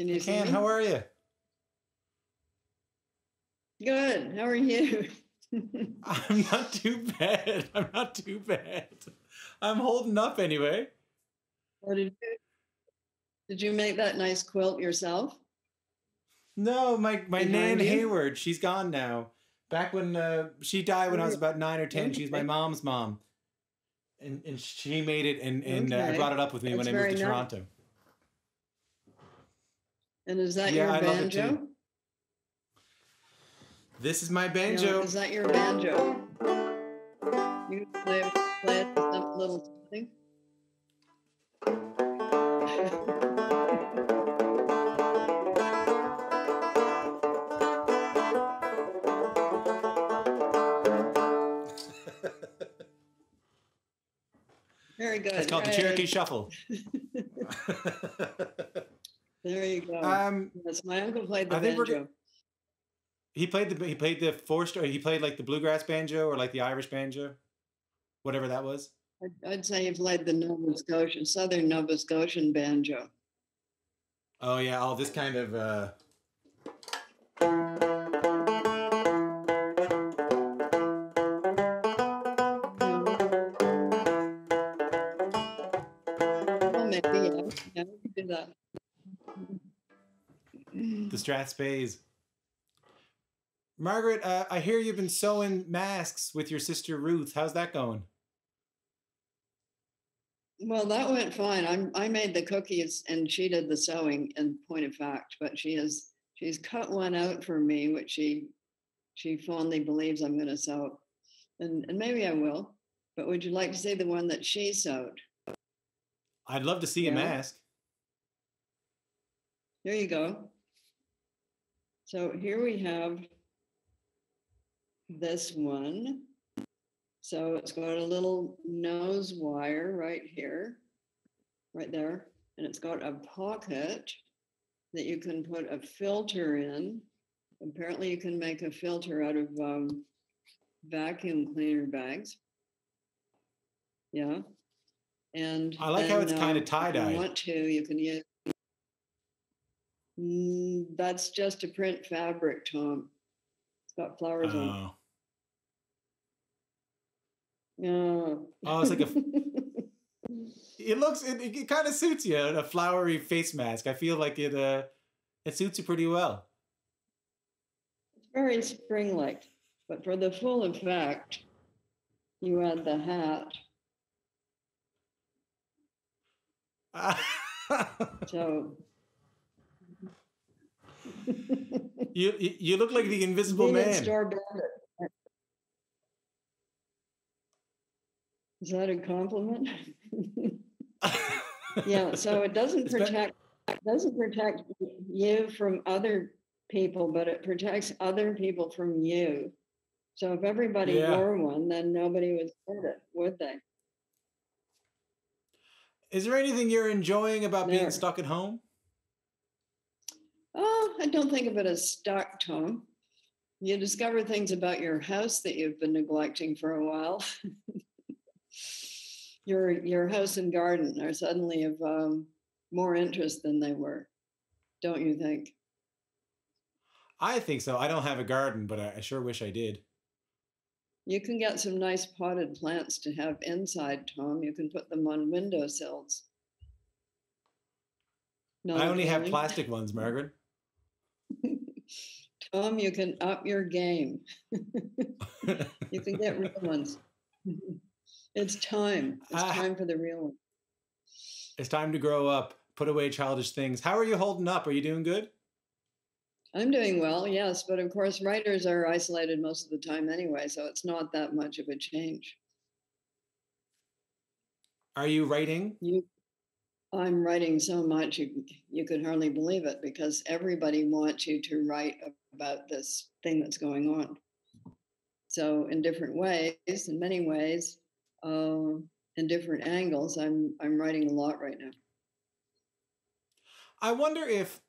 Can I you see can. How me? are you? Good. How are you? I'm not too bad. I'm not too bad. I'm holding up anyway. What did you make that nice quilt yourself? No, my Nan Behind you? Hayward, she's gone now. Back when she died when I was about 9 or 10, she's my Okay. mom's mom, and she made it, and I Okay. brought it up with me when That's I moved very to nice. Toronto. And is that Yeah, your I love it too. banjo? This is my Yeah, banjo. is that your banjo? You play it to some little something? Very It's good. called the Cherokee Right. Shuffle. There you go. um, Yes, my uncle played the I think banjo. he played the four star. He played like the bluegrass banjo or like the Irish banjo, whatever that was. I'd say he played the Nova Scotian, Southern Nova Scotian banjo. Oh yeah, all this kind of. Yeah. Well, maybe, yeah. Yeah, we could do that. The Strat Spays. Margaret, I hear you've been sewing masks with your sister Ruth. How's that going? Well, that went fine. I made the cookies and she did the sewing in point of fact, but she's cut one out for me, which she fondly believes I'm gonna sew. And maybe I will. But would you like to see the one that she sewed? I'd love to see a Yeah, mask. here you go. So here we have this one. So it's got a little nose wire right here, right there. And it's got a pocket that you can put a filter in. Apparently you can make a filter out of vacuum cleaner bags. Yeah. And I like how then it's kind of if you tie-dyed. want to, you can use, that's just a print fabric, Tom. It's got flowers on Oh. it. Yeah. Oh, it's like a. It looks. It kind of suits you. A flowery face mask. I feel like it suits you pretty well. It's very spring-like, but for the full effect, you add the hat. So You look like the Invisible convenience Man. store bandit. Is that a compliment? Yeah, so it It's been. doesn't protect you from other people, but it protects other people from you. So if everybody Yeah. wore one, then nobody would get it, would they? Is there anything you're enjoying about being There. stuck at home? Oh, I don't think of it as stuck, Tom. You discover things about your house that you've been neglecting for a while. Your house and garden are suddenly of more interest than they were, don't you think? I think so. I don't have a garden, but I sure wish I did. You can get some nice potted plants to have inside, Tom. You can put them on windowsills. I Not a only have feeling. plastic ones, Margaret. Tom, you can up your game. You can get real ones. It's time. It's Ah, time for the real one. it's time to grow up. Put away childish things. How are you holding up? Are you doing good? I'm doing well, yes, but of course, writers are isolated most of the time anyway, so it's not that much of a change. Are you writing? You, I'm writing so much you could hardly believe it because everybody wants you to write about this thing that's going on. So in different ways, in many ways, in different angles, I'm writing a lot right now. I wonder if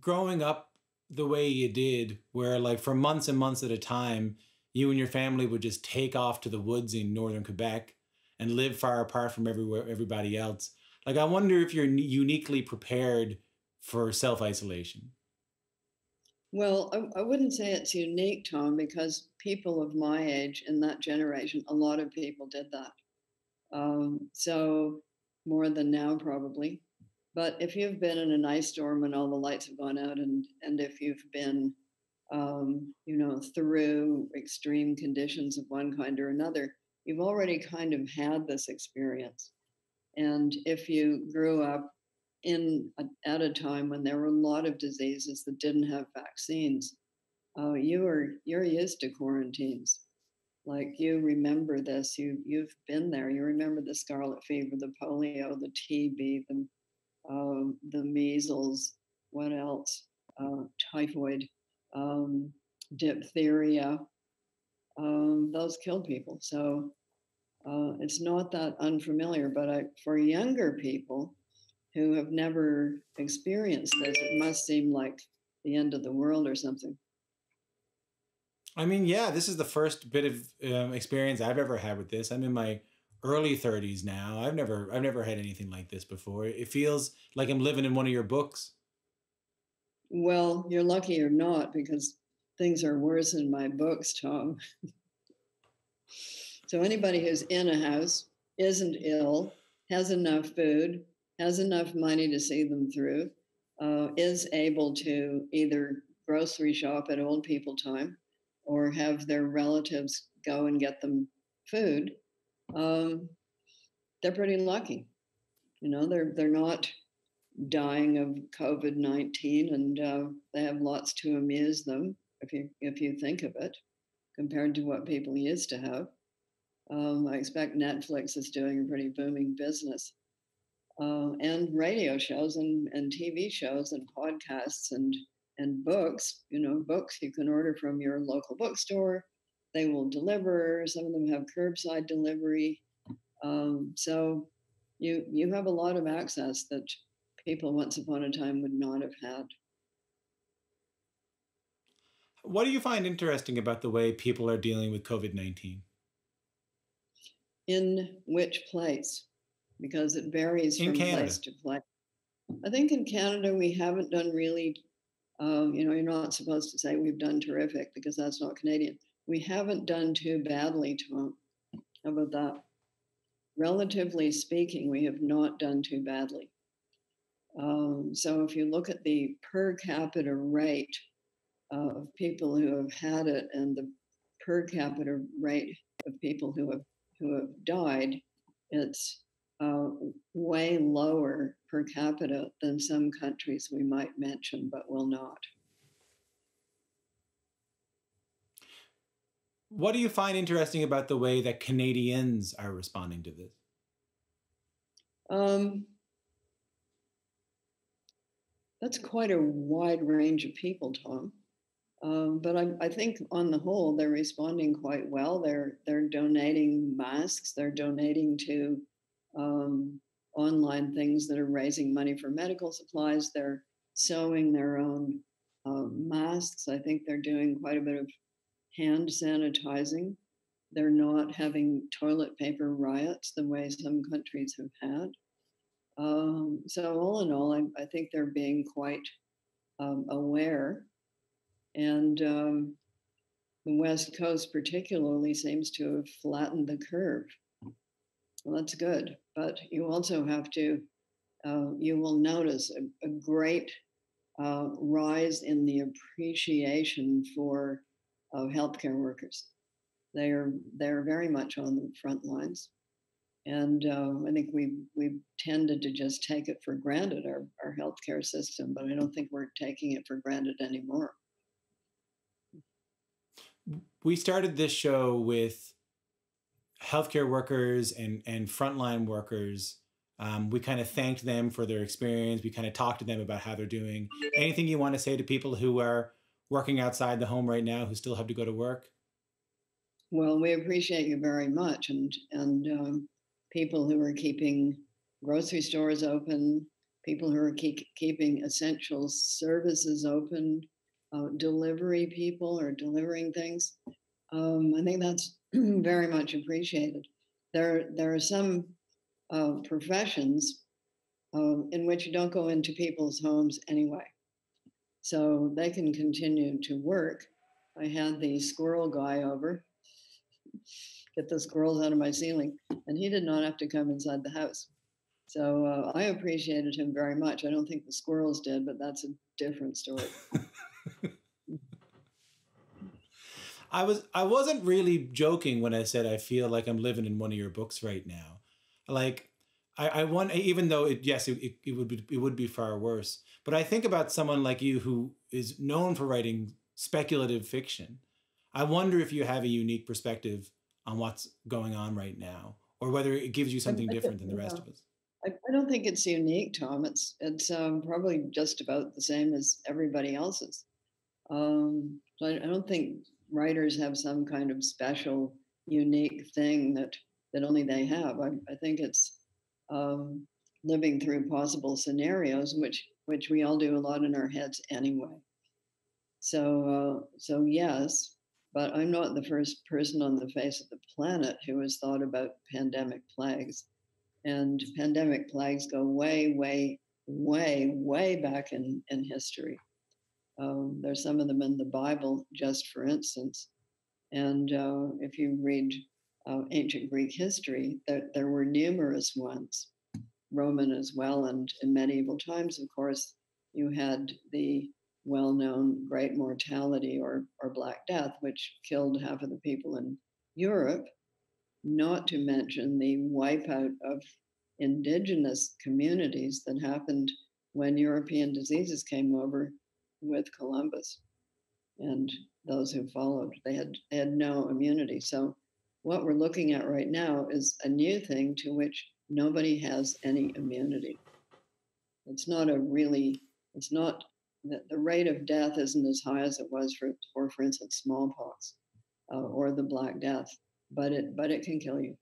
growing up the way you did, where like for months and months at a time, you and your family would just take off to the woods in northern Quebec and live far apart from everybody else. Like, I wonder if you're uniquely prepared for self-isolation? Well, I wouldn't say it's unique, Tom, because people of my age in that generation, a lot of people did that. So more than now, probably. But if you've been in an ice storm and all the lights have gone out, and if you've been, through extreme conditions of one kind or another, you've already kind of had this experience. And if you grew up at a time when there were a lot of diseases that didn't have vaccines, you're used to quarantines. Like you remember this, you've been there. You remember the scarlet fever, the polio, the TB, the measles. What else? Typhoid, um, diphtheria. Those kill people. So it's not that unfamiliar. But for younger people who have never experienced this, it must seem like the end of the world or something. I mean, yeah, this is the first bit of experience I've ever had with this. I'm in my early 30s now. I've never had anything like this before. It feels like I'm living in one of your books. Well, you're lucky or not because things are worse in my books, Tom. So anybody who's in a house, isn't ill, has enough food, has enough money to see them through, is able to either grocery shop at old people time or have their relatives go and get them food, um, they're pretty lucky. They're not dying of COVID-19, and they have lots to amuse them if you think of it, compared to what people used to have. I expect Netflix is doing a pretty booming business, and radio shows and TV shows and podcasts and books. Books you can order from your local bookstore. They will deliver. Some of them have curbside delivery. So you have a lot of access that people once upon a time would not have had. What do you find interesting about the way people are dealing with COVID-19? In which place? Because it varies In from Canada? place to place. I think in Canada we haven't done really. You're not supposed to say we've done terrific because that's not Canadian. We haven't done too badly, Tom. How about that? Relatively speaking, we have not done too badly. So if you look at the per capita rate of people who have had it and the per capita rate of people who have died, it's uh, way lower per capita than some countries we might mention, but will not. What do you find interesting about the way that Canadians are responding to this? Um, that's quite a wide range of people, Tom. But I think on the whole, they're responding quite well. They're donating masks. They're donating to um, online things that are raising money for medical supplies. They're sewing their own masks. I think they're doing quite a bit of hand sanitizing. They're not having toilet paper riots the way some countries have had. So all in all, I think they're being quite aware. And the West Coast, particularly, seems to have flattened the curve. Well, that's good. But you also have to, you will notice a great rise in the appreciation for healthcare workers. They're very much on the front lines. And I think we've tended to just take it for granted, our healthcare system, but I don't think we're taking it for granted anymore. We started this show with healthcare workers and frontline workers. We kind of thanked them for their experience. We kind of talked to them about how they're doing. Anything you want to say to people who are working outside the home right now who still have to go to work? Well, we appreciate you very much, and people who are keeping grocery stores open, people who are keeping essential services open, delivery people are delivering things. I think that's very much appreciated. There are some professions in which you don't go into people's homes anyway. So they can continue to work. I had the squirrel guy over, get the squirrels out of my ceiling, and he did not have to come inside the house. So I appreciated him very much. I don't think the squirrels did, but that's a different story. I wasn't really joking when I said I feel like I'm living in one of your books right now. Like I want, even though it would be far worse. But I think about someone like you who is known for writing speculative fiction. I wonder if you have a unique perspective on what's going on right now, or whether it gives you something different than the rest of us. I don't think it's unique, Tom. It's probably just about the same as everybody else's. So I don't think writers have some kind of special, unique thing that only they have. I think it's living through possible scenarios, which we all do a lot in our heads anyway. So yes, but I'm not the first person on the face of the planet who has thought about pandemic plagues. And pandemic plagues go way, way, way, way back in history. There's some of them in the Bible, just for instance. And if you read ancient Greek history, there were numerous ones, Roman as well. And in medieval times, of course, you had the well-known Great Mortality or Black Death, which killed half of the people in Europe, not to mention the wipeout of indigenous communities that happened when European diseases came over with Columbus and those who followed. They had no immunity. So what we're looking at right now is a new thing to which nobody has any immunity. It's not the rate of death isn't as high as it was for instance, smallpox or the Black Death, but it can kill you.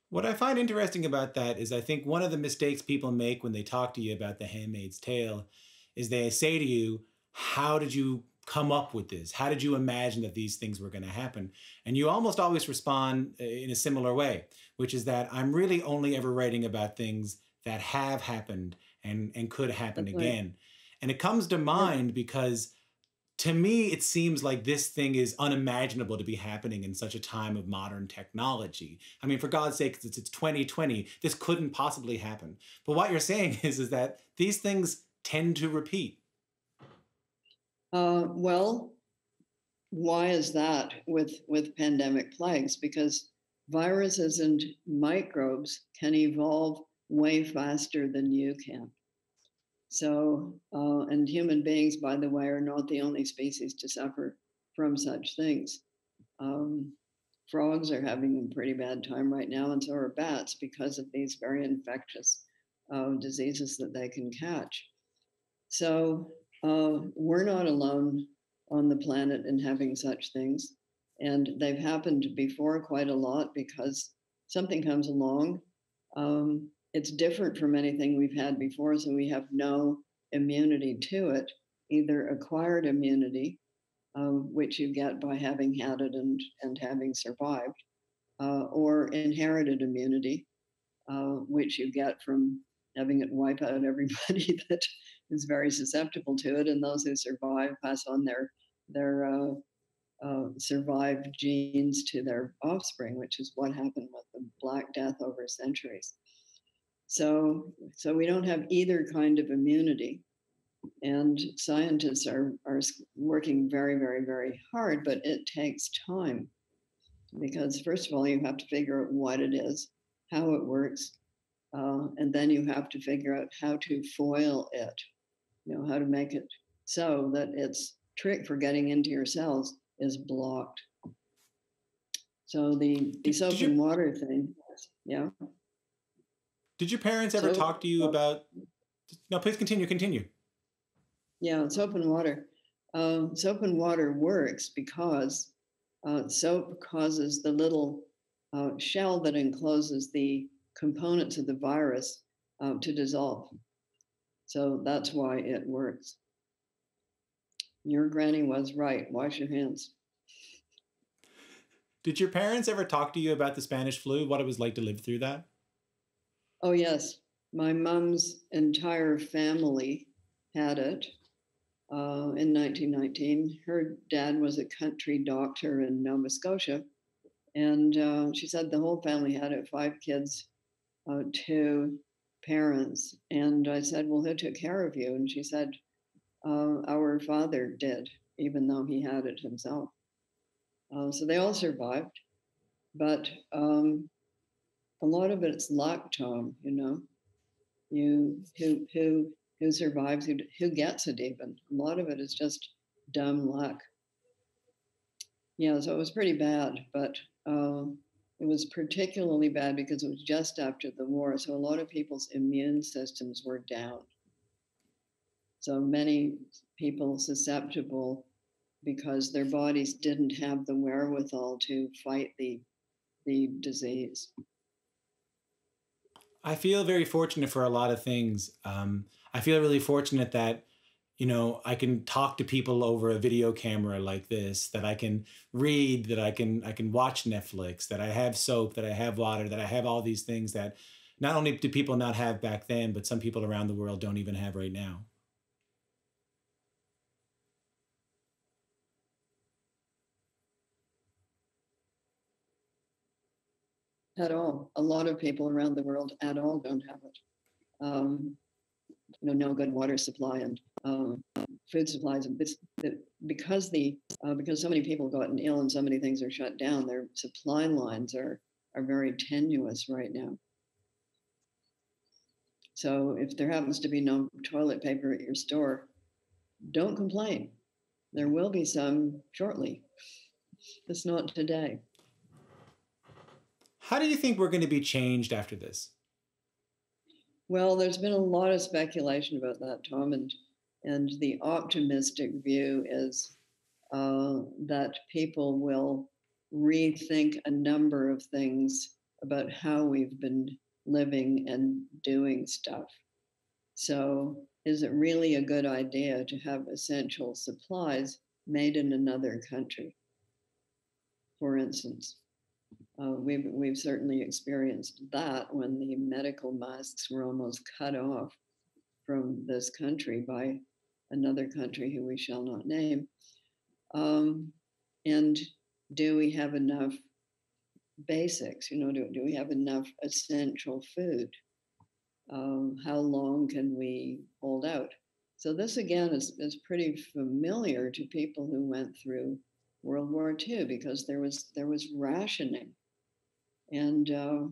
What I find interesting about that is I think one of the mistakes people make when they talk to you about The Handmaid's Tale is they say to you, how did you come up with this? How did you imagine that these things were going to happen? And you almost always respond in a similar way, which is that I'm really only ever writing about things that have happened and could happen again. Right. And it comes to mind because to me, it seems like this thing is unimaginable to be happening in such a time of modern technology. I mean, for God's sake, it's 2020. This couldn't possibly happen. But what you're saying is that these things tend to repeat. Well, why is that with pandemic plagues? Because viruses and microbes can evolve way faster than you can. So, and human beings, by the way, are not the only species to suffer from such things. Frogs are having a pretty bad time right now, and so are bats because of these very infectious diseases that they can catch. So we're not alone on the planet in having such things. And they've happened before quite a lot because something comes along. It's different from anything we've had before, so we have no immunity to it, either acquired immunity, which you get by having had it and having survived, or inherited immunity, which you get from having it wipe out everybody that is very susceptible to it, and those who survive pass on their survived genes to their offspring, which is what happened with the Black Death over centuries. So we don't have either kind of immunity, and scientists are working very, very, very hard, but it takes time because first of all, you have to figure out what it is, how it works, and then you have to figure out how to foil it, how to make it so that its trick for getting into your cells is blocked. So the soap and water thing, yeah. Did your parents ever talk to you about? No, please continue. Yeah, soap and water. Soap and water works because soap causes the little shell that encloses the components of the virus to dissolve. So that's why it works. Your granny was right. Wash your hands. Did your parents ever talk to you about the Spanish flu? What it was like to live through that? Oh, yes. My mom's entire family had it in 1919. Her dad was a country doctor in Nova Scotia. And she said the whole family had it, 5 kids, 2 parents. And I said, well, who took care of you? And she said, our father did, even though he had it himself. So they all survived. But a lot of it's luck, Tom, you know. You who survives, who gets it even. A lot of it is just dumb luck. Yeah, so it was pretty bad, but it was particularly bad because it was just after the war. So a lot of people's immune systems were down. So many people susceptible because their bodies didn't have the wherewithal to fight the disease. I feel very fortunate for a lot of things. I feel really fortunate that, you know, I can talk to people over a video camera like this, that I can read, that I can watch Netflix, that I have soap, that I have water, that I have all these things that not only do people not have back then, but some people around the world don't even have right now. At all. A lot of people around the world at all don't have it. Um, no good water supply and food supplies. And because so many people have gotten ill and so many things are shut down, their supply lines are very tenuous right now. So if there happens to be no toilet paper at your store, don't complain. There will be some shortly. It's not today. How do you think we're going to be changed after this? Well, there's been a lot of speculation about that, Tom, and the optimistic view is that people will rethink a number of things about how we've been living and doing stuff. So, is it really a good idea to have essential supplies made in another country, for instance? We've certainly experienced that when the medical masks were almost cut off from this country by another country who we shall not name. And do we have enough basics? You know, do we have enough essential food? How long can we hold out? So this again is pretty familiar to people who went through World War II because there was rationing. And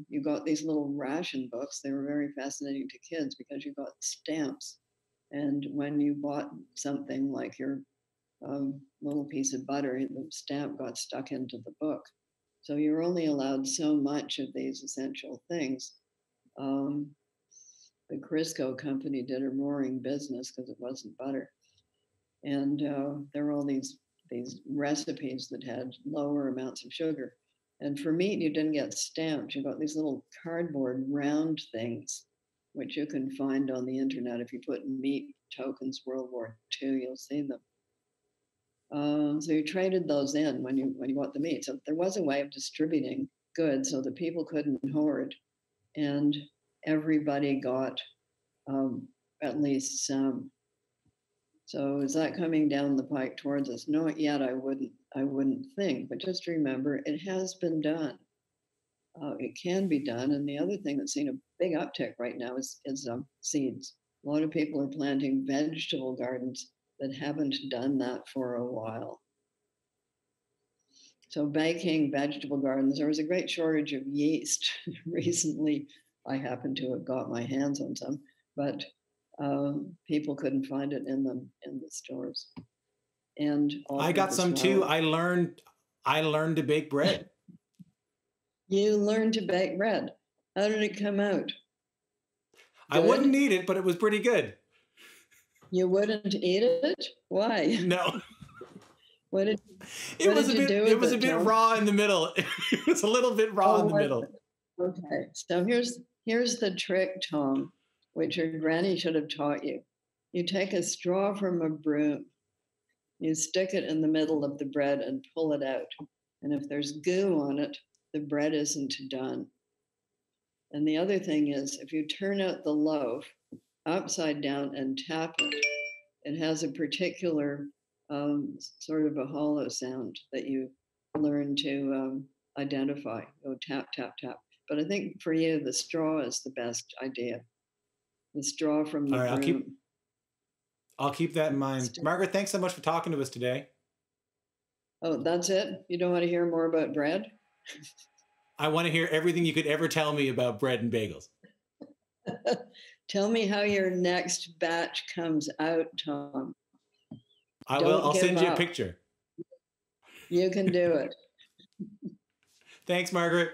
you got these little ration books. They were very fascinating to kids because you got stamps. And when you bought something like your little piece of butter, the stamp got stuck into the book. So you're only allowed so much of these essential things. Um, the Crisco company did a roaring business because it wasn't butter. And there were all these recipes that had lower amounts of sugar. And for meat, you didn't get stamps. You got these little cardboard round things, which you can find on the internet. If you put meat tokens World War II, you'll see them. So you traded those in when you bought the meat. So there was a way of distributing goods so that people couldn't hoard, and everybody got at least some. So is that coming down the pike towards us? Not yet. I wouldn't think, but just remember, it has been done. It can be done. And the other thing that's seen a big uptick right now is seeds. A lot of people are planting vegetable gardens that haven't done that for a while. So baking vegetable gardens, there was a great shortage of yeast recently. I happen to have got my hands on some, but people couldn't find it in the stores. And I got some too. I learned to bake bread. You learned to bake bread. How did it come out? I wouldn't Good? eat it, but it was pretty good. You wouldn't eat it? Why? No. What did It what was did a you bit do it with was a it, bit Tom? raw in the middle. It was a little bit raw Oh, in the was middle. it? Okay. So here's the trick, Tom, which your granny should have taught you. You take a straw from a broom, you stick it in the middle of the bread and pull it out. And if there's goo on it, the bread isn't done. And the other thing is, if you turn out the loaf upside down and tap it, it has a particular sort of a hollow sound that you learn to identify. Go tap, tap, tap. But I think for you, the straw is the best idea. The straw from the All right, broom. I'll keep that in mind. Margaret, thanks so much for talking to us today. Oh, that's it? You don't want to hear more about bread? I want to hear everything you could ever tell me about bread and bagels. Tell me how your next batch comes out, Tom. I will. I'll send you a picture. You can do it. Thanks, Margaret.